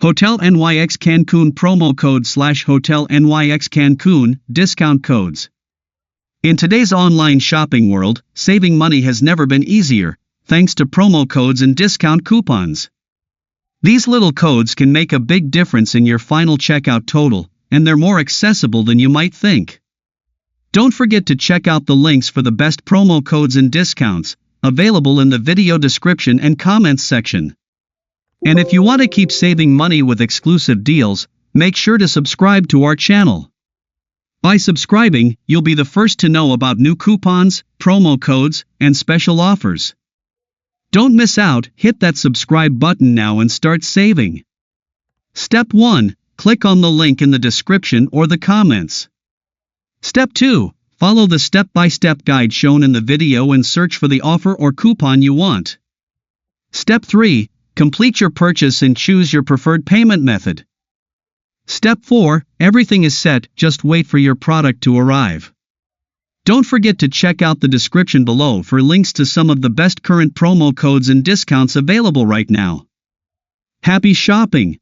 Hotel Nyx Cancun promo code / Hotel Nyx Cancun, discount codes. In today's online shopping world, saving money has never been easier, thanks to promo codes and discount coupons. These little codes can make a big difference in your final checkout total, and they're more accessible than you might think. Don't forget to check out the links for the best promo codes and discounts, available in the video description and comments section. And if you want to keep saving money with exclusive deals, make sure to subscribe to our channel. By subscribing, you'll be the first to know about new coupons, promo codes, and special offers. Don't miss out, hit that subscribe button now and start saving. Step 1. Click on the link in the description or the comments. Step 2. Follow the step-by-step guide shown in the video and search for the offer or coupon you want. Step 3. Complete your purchase and choose your preferred payment method. Step 4. Everything is set, just wait for your product to arrive. Don't forget to check out the description below for links to some of the best current promo codes and discounts available right now. Happy shopping!